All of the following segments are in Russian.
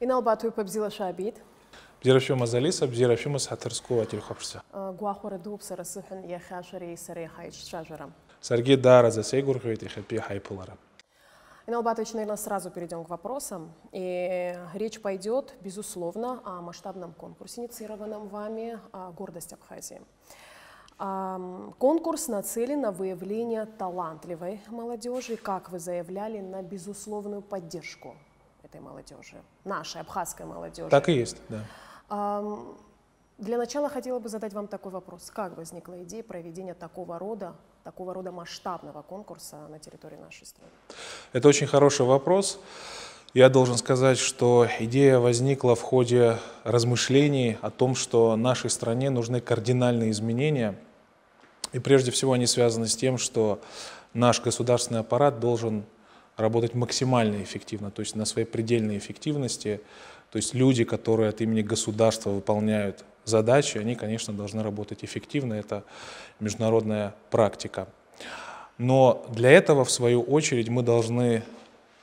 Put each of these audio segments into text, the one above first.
Иналбату побзила шабит. Бзирафима залиса, бзирафима сатырского тельхопшса. Гуахора дуб сарасыхан яхашари саре хайч шажарам. Сарги дара за сейгурховит и хэппи хайпулара. Иналбатович, наверное, сразу перейдем к вопросам. И речь пойдет, безусловно, о масштабном конкурсе, инициированном вами «Гордость Абхазии». Конкурс нацелен на выявление талантливой молодежи, как вы заявляли, на безусловную поддержку этой молодежи, нашей абхазской молодежи. Так и есть, да. Для начала хотела бы задать вам такой вопрос. Как возникла идея проведения такого рода масштабного конкурса на территории нашей страны? Это очень хороший вопрос. Я должен сказать, что идея возникла в ходе размышлений о том, что нашей стране нужны кардинальные изменения. И прежде всего они связаны с тем, что наш государственный аппарат должен работать максимально эффективно, то есть на своей предельной эффективности. То есть люди, которые от имени государства выполняют задачи, они, конечно, должны работать эффективно. Это международная практика. Но для этого, в свою очередь, мы должны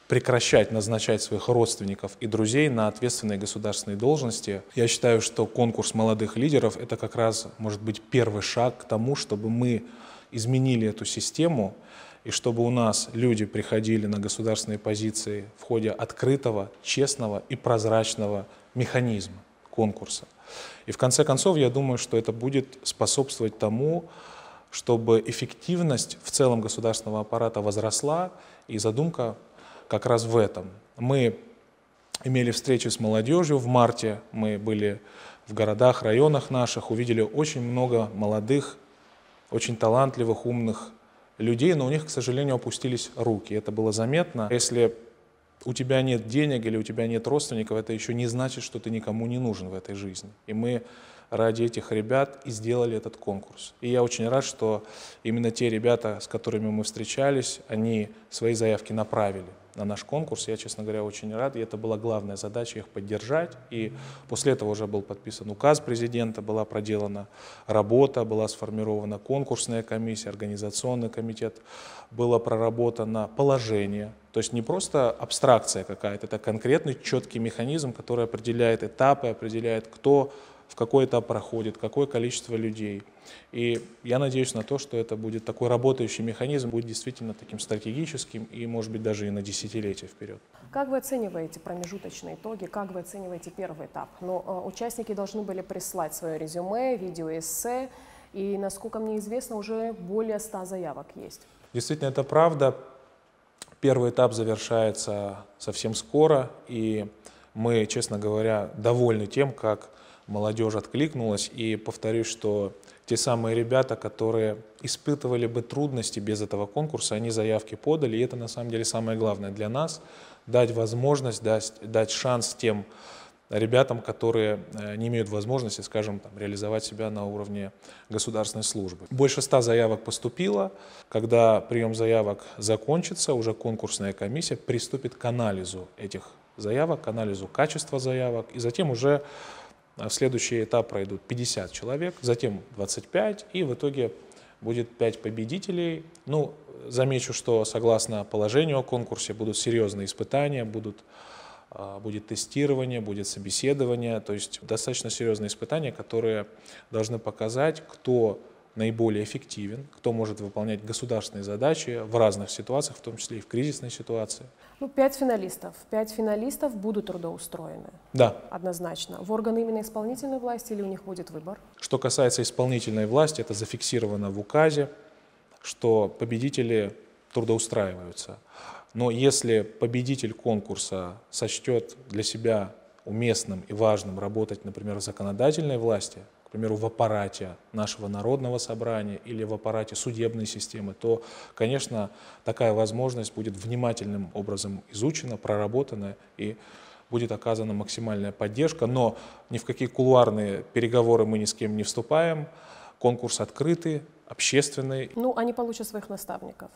прекращать назначать своих родственников и друзей на ответственные государственные должности. Я считаю, что конкурс молодых лидеров – это как раз, может быть, первый шаг к тому, чтобы мы изменили эту систему, и чтобы у нас люди приходили на государственные позиции в ходе открытого, честного и прозрачного механизма конкурса. И в конце концов, я думаю, что это будет способствовать тому, чтобы эффективность в целом государственного аппарата возросла, и задумка как раз в этом. Мы имели встречи с молодежью в марте, мы были в городах, районах наших, увидели очень много молодых, очень талантливых, умных людей, но у них, к сожалению, опустились руки. Это было заметно. Если у тебя нет денег или у тебя нет родственников, это еще не значит, что ты никому не нужен в этой жизни. И мы ради этих ребят и сделали этот конкурс. И я очень рад, что именно те ребята, с которыми мы встречались, они свои заявки направили на наш конкурс. Я, честно говоря, очень рад. И это была главная задача — их поддержать. И после этого уже был подписан указ президента, была проделана работа, была сформирована конкурсная комиссия, организационный комитет, было проработано положение. То есть не просто абстракция какая-то, это конкретный четкий механизм, который определяет этапы, определяет, кто в какой этап проходит, какое количество людей. И я надеюсь на то, что это будет такой работающий механизм, будет действительно таким стратегическим и, может быть, даже и на десятилетия вперед. Как вы оцениваете промежуточные итоги, как вы оцениваете первый этап? Участники должны были прислать свое резюме, видеоэссе, и, насколько мне известно, уже более 100 заявок есть. Действительно, это правда. Первый этап завершается совсем скоро, и мы, честно говоря, довольны тем, как молодежь откликнулась. И повторюсь, что те самые ребята, которые испытывали бы трудности без этого конкурса, они заявки подали. И это на самом деле самое главное для нас — дать возможность, дать шанс тем ребятам, которые не имеют возможности, скажем, реализовать себя на уровне государственной службы. Больше 100 заявок поступило. Когда прием заявок закончится, уже конкурсная комиссия приступит к анализу этих заявок, к анализу качества заявок, и затем уже в следующий этап пройдут 50 человек, затем 25, и в итоге будет 5 победителей. Замечу, что согласно положению о конкурсе будут серьезные испытания, будет тестирование, будет собеседование, то есть достаточно серьезные испытания, которые должны показать, кто наиболее эффективен, кто может выполнять государственные задачи в разных ситуациях, в том числе и в кризисной ситуации. 5 финалистов. 5 финалистов будут трудоустроены? Да. Однозначно. В органы именно исполнительной власти или у них будет выбор? Что касается исполнительной власти, это зафиксировано в указе, что победители трудоустраиваются. Но если победитель конкурса сочтет для себя уместным и важным работать, например, в законодательной власти, к примеру, в аппарате нашего Народного собрания или в аппарате судебной системы, то, конечно, такая возможность будет внимательным образом изучена, проработана и будет оказана максимальная поддержка. Но ни в какие кулуарные переговоры мы ни с кем не вступаем. Конкурс открытый, общественный. Они получат своих наставников.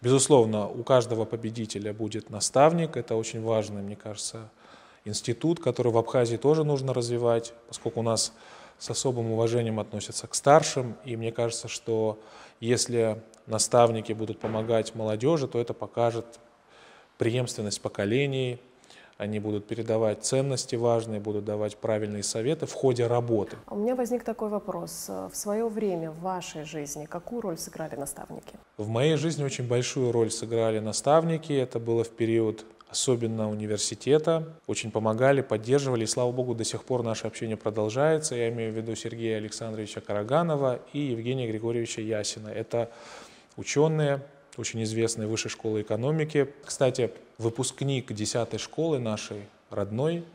Безусловно, у каждого победителя будет наставник. Это очень важный, мне кажется, институт, который в Абхазии тоже нужно развивать, поскольку у нас с особым уважением относятся к старшим. И мне кажется, что если наставники будут помогать молодежи, то это покажет преемственность поколений, они будут передавать ценности важные, будут давать правильные советы в ходе работы. У меня возник такой вопрос. В свое время в вашей жизни какую роль сыграли наставники? В моей жизни очень большую роль сыграли наставники. Это было в период особенно университета. Очень помогали, поддерживали. И, слава богу, до сих пор наше общение продолжается. Я имею в виду Сергея Александровича Караганова и Евгения Григорьевича Ясина. Это ученые, очень известные Высшей школы экономики. Кстати, выпускник 10-й школы нашей родной,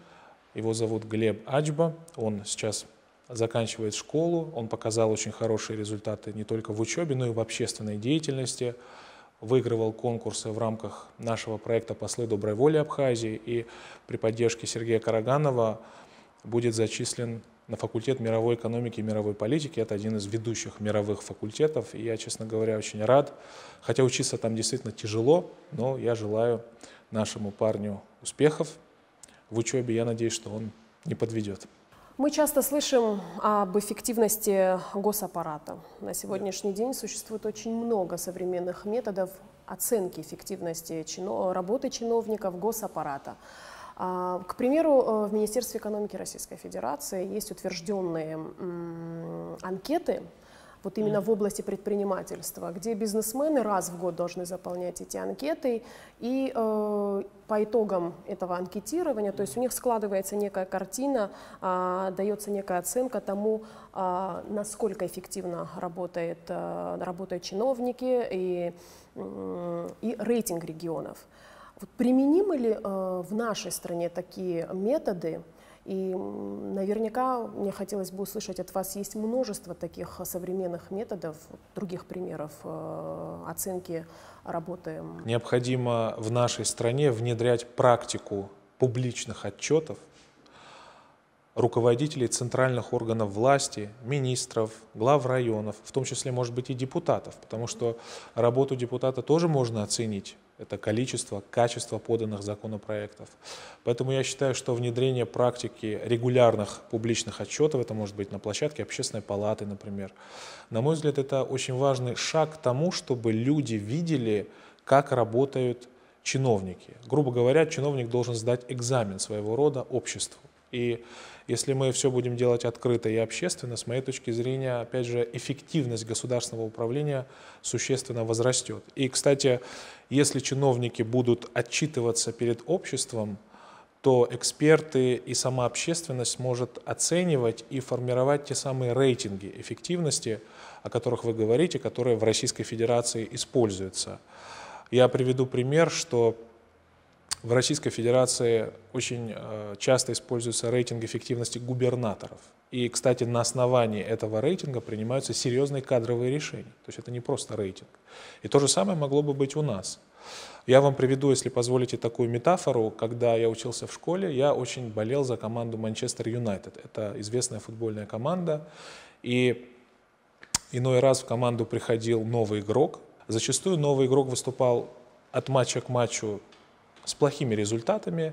его зовут Глеб Аджба. Он сейчас заканчивает школу. Он показал очень хорошие результаты не только в учебе, но и в общественной деятельности. Выигрывал конкурсы в рамках нашего проекта «Послы доброй воли Абхазии», и при поддержке Сергея Караганова будет зачислен на факультет мировой экономики и мировой политики. Это один из ведущих мировых факультетов, и я, честно говоря, очень рад. Хотя учиться там действительно тяжело, но я желаю нашему парню успехов в учебе. Я надеюсь, что он не подведет. Мы часто слышим об эффективности госаппарата. На сегодняшний день существует очень много современных методов оценки эффективности работы чиновников госаппарата. К примеру, в Министерстве экономики Российской Федерации есть утвержденные анкеты, вот именно в области предпринимательства, где бизнесмены раз в год должны заполнять эти анкеты, и по итогам этого анкетирования, то есть у них складывается некая картина, дается некая оценка тому, насколько эффективно работают чиновники и рейтинг регионов. Вот применимы ли в нашей стране такие методы? И наверняка мне хотелось бы услышать от вас, есть множество таких современных методов, других примеров оценки работы. Необходимо в нашей стране внедрять практику публичных отчетов руководителей центральных органов власти, министров, глав районов, в том числе, может быть, и депутатов, потому что работу депутата тоже можно оценить. Это количество, качество поданных законопроектов. Поэтому я считаю, что внедрение практики регулярных публичных отчетов, это может быть на площадке Общественной палаты, например, на мой взгляд, это очень важный шаг к тому, чтобы люди видели, как работают чиновники. Грубо говоря, чиновник должен сдать экзамен своего рода обществу. И если мы все будем делать открыто и общественно, с моей точки зрения, опять же, эффективность государственного управления существенно возрастет. И, кстати, если чиновники будут отчитываться перед обществом, то эксперты и сама общественность сможет оценивать и формировать те самые рейтинги эффективности, о которых вы говорите, которые в Российской Федерации используются. Я приведу пример, что в Российской Федерации очень часто используется рейтинг эффективности губернаторов. И, кстати, на основании этого рейтинга принимаются серьезные кадровые решения. То есть это не просто рейтинг. И то же самое могло бы быть у нас. Я вам приведу, если позволите, такую метафору. Когда я учился в школе, я очень болел за команду Манчестер Юнайтед. Это известная футбольная команда. И иной раз в команду приходил новый игрок. Зачастую новый игрок выступал от матча к матчу с плохими результатами,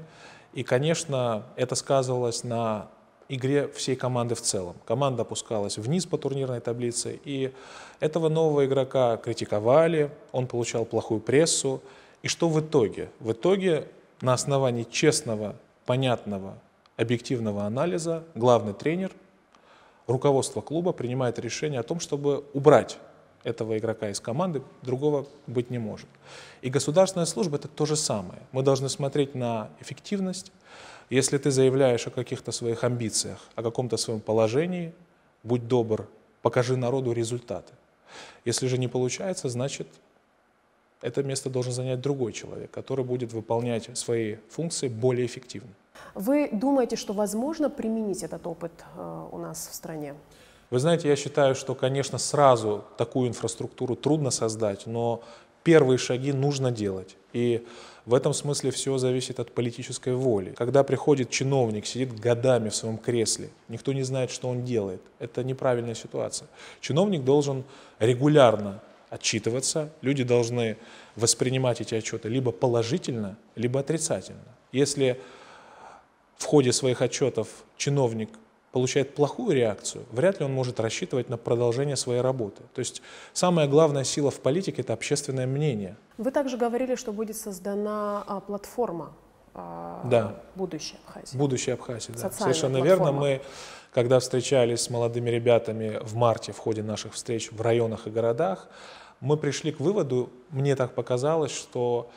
и, конечно, это сказывалось на игре всей команды в целом. Команда опускалась вниз по турнирной таблице, и этого нового игрока критиковали, он получал плохую прессу. И что в итоге? В итоге на основании честного, понятного, объективного анализа главный тренер, руководство клуба принимает решение о том, чтобы убрать этого игрока из команды, другого быть не может. И государственная служба — это то же самое. Мы должны смотреть на эффективность. Если ты заявляешь о каких-то своих амбициях, о каком-то своем положении, будь добр, покажи народу результаты. Если же не получается, значит, это место должен занять другой человек, который будет выполнять свои функции более эффективно. Вы думаете, что возможно применить этот опыт у нас в стране? Вы знаете, я считаю, что, конечно, сразу такую инфраструктуру трудно создать, но первые шаги нужно делать. И в этом смысле все зависит от политической воли. Когда приходит чиновник, сидит годами в своем кресле, никто не знает, что он делает. Это неправильная ситуация. Чиновник должен регулярно отчитываться, люди должны воспринимать эти отчеты либо положительно, либо отрицательно. Если в ходе своих отчетов чиновник получает плохую реакцию, вряд ли он может рассчитывать на продолжение своей работы. То есть самая главная сила в политике — это общественное мнение. Вы также говорили, что будет создана платформа Да. будущее Абхазии. Будущее Абхазии, да. Социальная Совершенно платформа. верно. Мы, когда встречались с молодыми ребятами в марте в ходе наших встреч в районах и городах, мы пришли к выводу, мне так показалось, что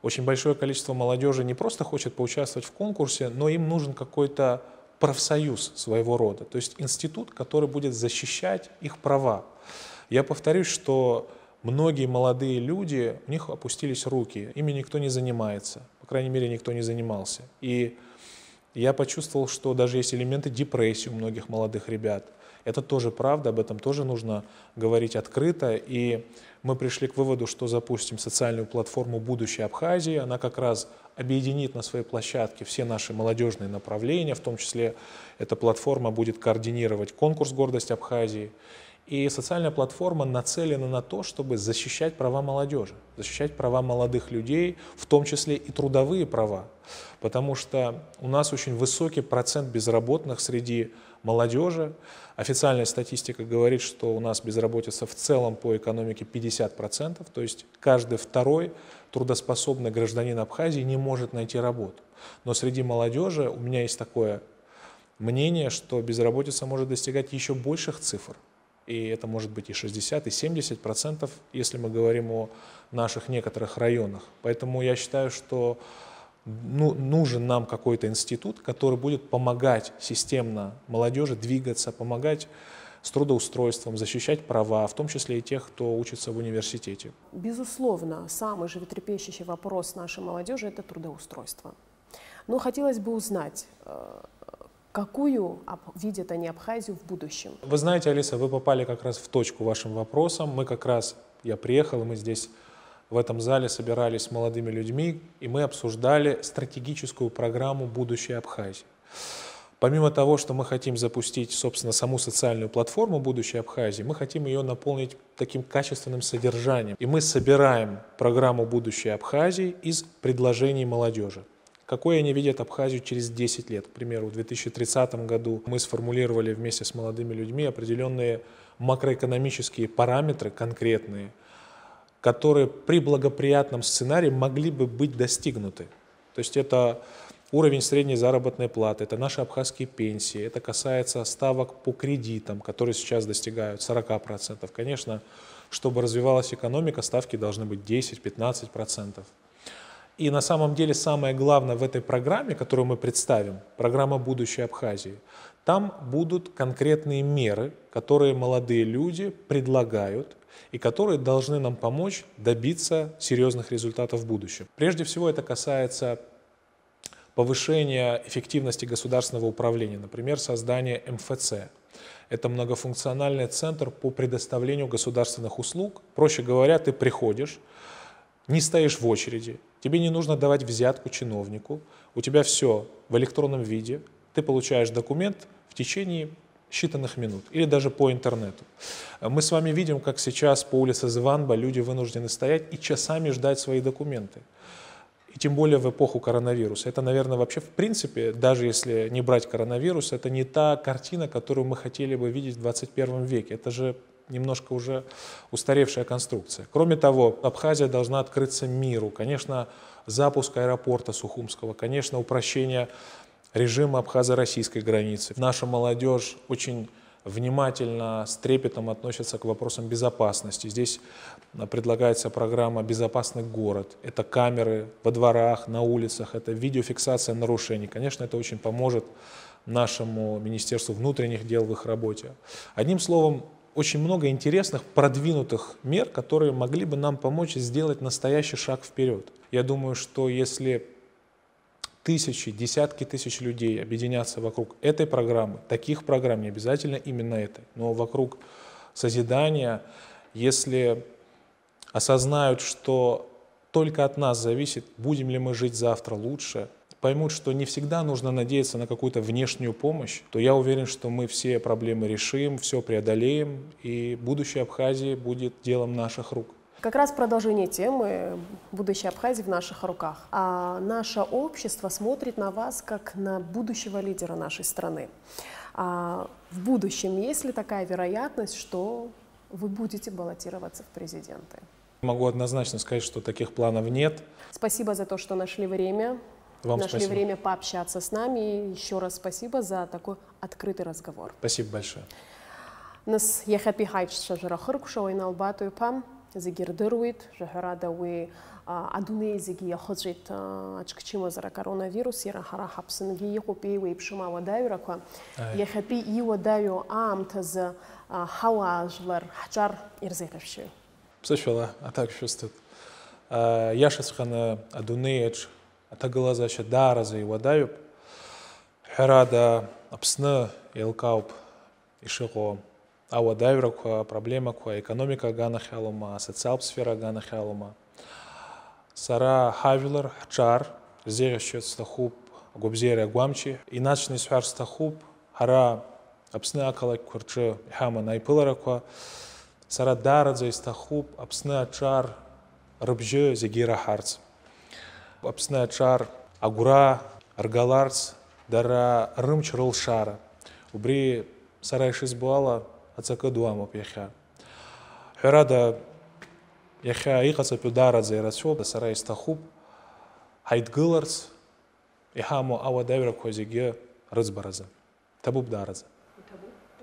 очень большое количество молодежи не просто хочет поучаствовать в конкурсе, но им нужен какой-то профсоюз своего рода, то есть институт, который будет защищать их права. Я повторюсь, что многие молодые люди, у них опустились руки, ими никто не занимается, по крайней мере, никто не занимался. И я почувствовал, что даже есть элементы депрессии у многих молодых ребят. Это тоже правда, об этом тоже нужно говорить открыто. И мы пришли к выводу, что запустим социальную платформу «Будущее Абхазии». Она как раз объединит на своей площадке все наши молодежные направления, в том числе эта платформа будет координировать конкурс «Гордость Абхазии». И социальная платформа нацелена на то, чтобы защищать права молодежи, защищать права молодых людей, в том числе и трудовые права. Потому что у нас очень высокий процент безработных среди молодежи. Официальная статистика говорит, что у нас безработица в целом по экономике 50%, то есть каждый второй трудоспособный гражданин Абхазии не может найти работу. Но среди молодежи у меня есть такое мнение, что безработица может достигать еще больших цифр. И это может быть и 60, и 70%, если мы говорим о наших некоторых районах. Поэтому я считаю, что нужен нам какой-то институт, который будет помогать системно молодежи двигаться, помогать с трудоустройством, защищать права, в том числе и тех, кто учится в университете. Безусловно, самый животрепещущий вопрос нашей молодежи – это трудоустройство. Но хотелось бы узнать, какую видят они Абхазию в будущем? Вы знаете, Алиса, вы попали как раз в точку вашим вопросом. Я приехал, и мы здесь в этом зале собирались с молодыми людьми, и мы обсуждали стратегическую программу «Будущее Абхазии». Помимо того, что мы хотим запустить, собственно, саму социальную платформу «Будущее Абхазии», мы хотим ее наполнить таким качественным содержанием. И мы собираем программу «Будущее Абхазии» из предложений молодежи. Какой они видят Абхазию через 10 лет? К примеру, в 2030 году мы сформулировали вместе с молодыми людьми определенные макроэкономические параметры конкретные, которые при благоприятном сценарии могли бы быть достигнуты. То есть это уровень средней заработной платы, это наши абхазские пенсии, это касается ставок по кредитам, которые сейчас достигают 40%. Конечно, чтобы развивалась экономика, ставки должны быть 10-15%. И на самом деле самое главное в этой программе, которую мы представим, программа «Будущее Абхазии», там будут конкретные меры, которые молодые люди предлагают и которые должны нам помочь добиться серьезных результатов в будущем. Прежде всего это касается повышения эффективности государственного управления, например, создания МФЦ. Это многофункциональный центр по предоставлению государственных услуг. Проще говоря, ты приходишь, не стоишь в очереди, тебе не нужно давать взятку чиновнику, у тебя все в электронном виде, ты получаешь документ в течение считанных минут или даже по интернету. Мы с вами видим, как сейчас по улице Званба люди вынуждены стоять и часами ждать свои документы. И тем более в эпоху коронавируса. Это, наверное, вообще в принципе, даже если не брать коронавирус, это не та картина, которую мы хотели бы видеть в 21 веке. Это же немножко уже устаревшая конструкция. Кроме того, Абхазия должна открыться миру. Конечно, запуск аэропорта Сухумского, конечно, упрощение режима абхазо-российской границы. Наша молодежь очень внимательно, с трепетом относится к вопросам безопасности. Здесь предлагается программа «Безопасный город». Это камеры во дворах, на улицах, это видеофиксация нарушений. Конечно, это очень поможет нашему Министерству внутренних дел в их работе. Одним словом, очень много интересных, продвинутых мер, которые могли бы нам помочь сделать настоящий шаг вперед. Я думаю, что если тысячи, десятки тысяч людей объединятся вокруг этой программы, таких программ, не обязательно именно этой, но вокруг созидания, если осознают, что только от нас зависит, будем ли мы жить завтра лучше, поймут, что не всегда нужно надеяться на какую-то внешнюю помощь, то я уверен, что мы все проблемы решим, все преодолеем, и будущее Абхазии будет делом наших рук. Как раз продолжение темы «Будущее Абхазии в наших руках». А наше общество смотрит на вас как на будущего лидера нашей страны. В будущем есть ли такая вероятность, что вы будете баллотироваться в президенты? Могу однозначно сказать, что таких планов нет. Спасибо за то, что нашли время Вам нашли спасибо. время пообщаться с нами. И еще раз спасибо за такой открытый разговор. Спасибо большое. Нас иахьатәи ҳаиҿцәажәара хыркәшауа Иналбату иԥа зегьы ирдыруеит, жәаҳәарада уи адунеи зегьы иахыҵәеит аҽкчымазара коронавирус, иара ҳара ҳаԥсынгьы иҟоуп еиуеиԥшым ауадаҩрақәа. Иахьатәи иуадаҩу аамҭазы ҳауаажәлар ҳҿар ирзеиҟьашьои. Ԥсышәала аҭакшәысҭоит. Иашаҵәҟьаны адунеиаҿ аҭагылазаашьа даараӡа иуадаҩуп. Ҳәарада, Аԥсны еилкаауп ишыҟоу ауадаҩрақәа, апроблемақәа, аекономика аганахьалома, асоциалтә сфера аганахьалома. Сара ҳажәлар ҳҿар рзеиӷьашьарц сҭахуп агәабзиара агәамчи. Инаҵшьны исҳәарц сҭахуп, ҳара Аԥсны ақалақьқәа рҿы иҳаман аиԥыларақәа. Сара даараӡа исҭахуп Аԥсны аҿар рыбжьы зегьы ираҳарц. Аԥсны аҿар агәра ргаларц, дара рымч рылшара. Убри сара ишызбо ала аҵакы ду амоуп иахьа. Ҳәарада, иахьа иҟаҵатәу даараӡа ирацәоуп, сара исҭахуп ҳаидгыларц иҳамоу ауадаҩрақәа зегьы рыӡбаразы. Иҭабуп даараӡа.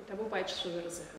Иҭабуп аиҿцәажәаразы.